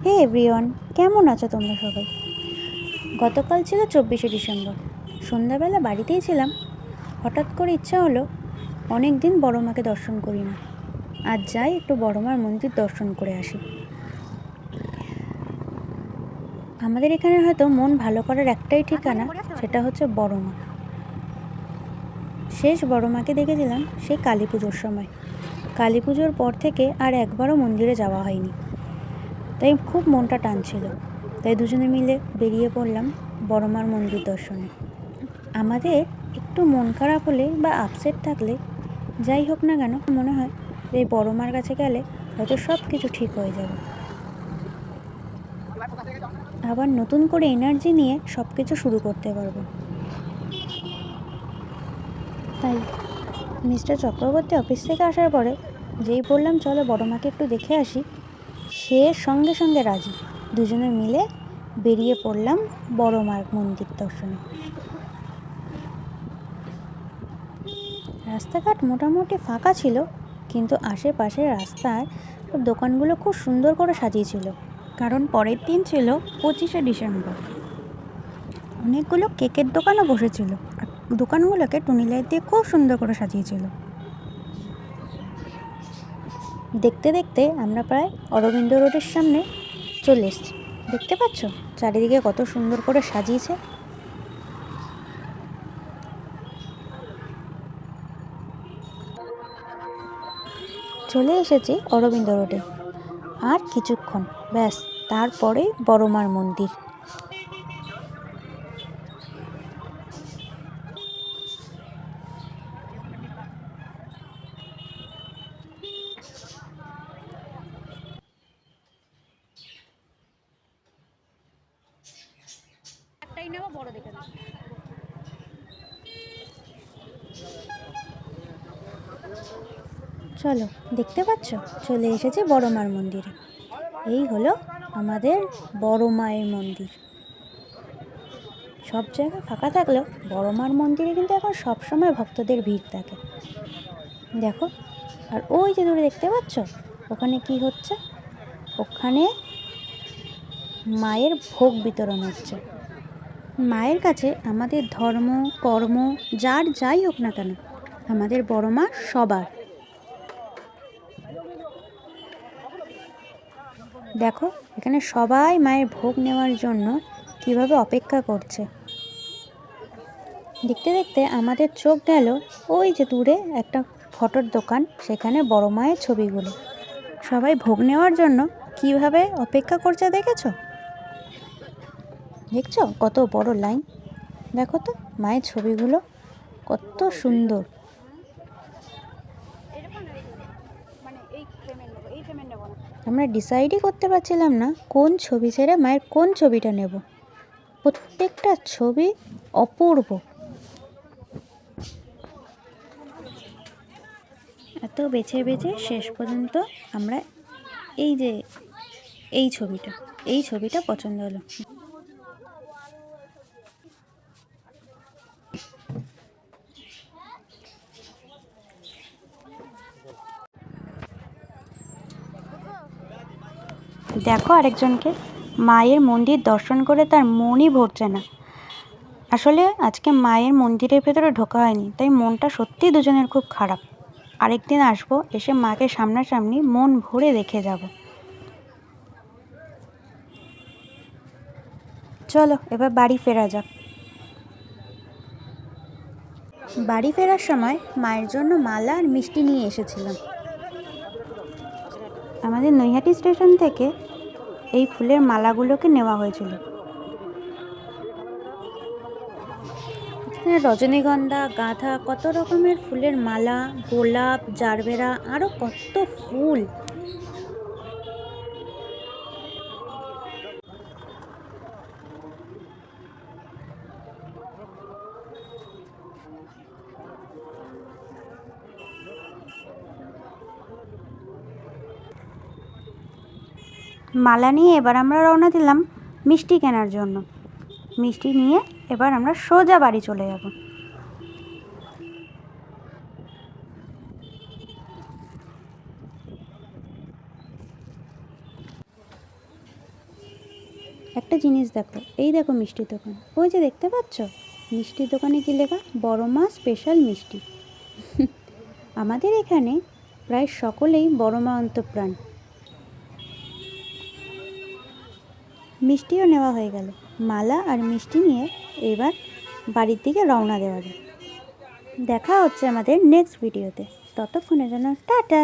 হে everyone, কেমন আছো তোমরা সবাই? গতকাল ছিল 24শে ডিসেম্বর। সন্ধ্যাবেলা বাড়িতেই ছিলাম। হঠাৎ করে ইচ্ছা হলো, অনেক দিন বড় মাকে দর্শন করি না, আজ যাই একটু বড় মার মন্দির দর্শন করে আসি। আমাদের এখানে হয়তো মন ভালো করার একটাই ঠিকানা, সেটা হচ্ছে বড় মা। শেষ বড় মাকে দেখেছিলাম সেই কালী পুজোর সময়। কালী পুজোর পর থেকে আর একবারও মন্দিরে যাওয়া হয়নি, তাই খুব মনটা টানছিল। তাই দুজনে মিলে বেরিয়ে পড়লাম বড় মার মন্দির দর্শনে। আমাদের একটু মন খারাপ হলে বা আপসেট থাকলে, যাই হোক না কেন, মনে হয় এই বড় মার কাছে গেলে হয়তো সব কিছু ঠিক হয়ে যাবে, আবার নতুন করে এনার্জি নিয়ে সব কিছু শুরু করতে পারবো। তাই মিস্টার চক্রবর্তী অফিস থেকে আসার পরে যেই বললাম চলো বড় মাকে একটু দেখে আসি, সে সঙ্গে সঙ্গে রাজি। দুজনে মিলে বেরিয়ে পড়লাম বড় মার মন্দির দর্শনে। রাস্তাঘাট মোটামুটি ফাঁকা ছিল, কিন্তু আশেপাশের রাস্তার দোকানগুলো খুব সুন্দর করে সাজিয়েছিল, কারণ পরের দিন ছিল 25শে ডিসেম্বর। অনেকগুলো কেকের দোকানও বসেছিল, আর দোকানগুলোকে টুনি লাইট দিয়ে খুব সুন্দর করে সাজিয়েছিল। দেখতে দেখতে আমরা প্রায় অরবিন্দ রোডের সামনে চলে এসেছি। দেখতে পাচ্ছ চারিদিকে কত সুন্দর করে সাজিয়েছে। চলে এসেছি অরবিন্দ রোডে, আর কিছুক্ষণ ব্যাস, তারপরেই বড় মার মন্দির। চলো, দেখতে পাচ্ছ চলে এসেছে বড় মার মন্দিরে। এই হলো আমাদের বড় মায়ের মন্দির। সব জায়গা ফাঁকা থাকলেও বড় মার মন্দিরে কিন্তু এখন সবসময় ভক্তদের ভিড় থাকে। দেখো, আর ওই যে দূরে দেখতে পাচ্ছ ওখানে কি হচ্ছে? ওখানে মায়ের ভোগ বিতরণ হচ্ছে। মায়ের কাছে আমাদের ধর্ম কর্ম যার যাই হোক না কেন, আমাদের বড় মা সবার। দেখো এখানে সবাই মায়ের ভোগ নেওয়ার জন্য কিভাবে অপেক্ষা করছে। দেখতে দেখতে আমাদের চোখ গেল ওই যে দূরে একটা ফটোর দোকান, সেখানে বড় মায়ের ছবিগুলো। সবাই ভোগ নেওয়ার জন্য কিভাবে অপেক্ষা করছে দেখেছো? দেখছো কত বড় লাইন? দেখো তো মায়ের ছবিগুলো কত সুন্দর। আমরা ডিসাইডই করতে পারছিলাম না কোন ছবি ছেড়ে মায়ের কোন ছবিটা নেব। প্রত্যেকটা ছবি অপূর্ব। এত বেছে বেছে শেষ পর্যন্ত আমরা এই ছবিটা পছন্দ হলো। দেখো আরেকজনকে, মায়ের মন্দির দর্শন করে তার মনই ভরছে না। আসলে আজকে মায়ের মন্দিরের ভেতরে ঢোকা হয়নি, তাই মনটা সত্যি দুজনের খুব খারাপ। আরেকদিন আসবো, এসে মাকে সামনাসামনি মন ভরে দেখে যাব। চলো এবার বাড়ি ফেরা যাক। বাড়ি ফেরার সময় মায়ের জন্য মালা আর মিষ্টি নিয়ে এসেছিলাম। আমাদের নৈহাটি স্টেশন থেকে এই ফুলের মালাগুলোকে নেওয়া হয়েছিল। এখানে রজনীগন্ধা, গাঁদা, কত রকমের ফুলের মালা, গোলাপ, জারবেরা, আরও কত ফুল। মালা নিয়ে এবার আমরা রওনা দিলাম মিষ্টি কেনার জন্য। মিষ্টি নিয়ে এবার আমরা সোজা বাড়ি চলে যাব। একটা জিনিস দেখো, এই দেখো মিষ্টির দোকান, ওই যে দেখতে পাচ্ছ মিষ্টির দোকানে কি লেখা, বড় মা স্পেশাল মিষ্টি। আমাদের এখানে প্রায় সকলেই বড় মা অন্তঃপ্রাণ। মিষ্টিও নেওয়া হয়ে গেল, মালা আর মিষ্টি নিয়ে এবার বাড়ির দিকে রওনা দেওয়া যায়। দেখা হচ্ছে আমাদের নেক্সট ভিডিওতে, ততক্ষণের জন্য টাটা।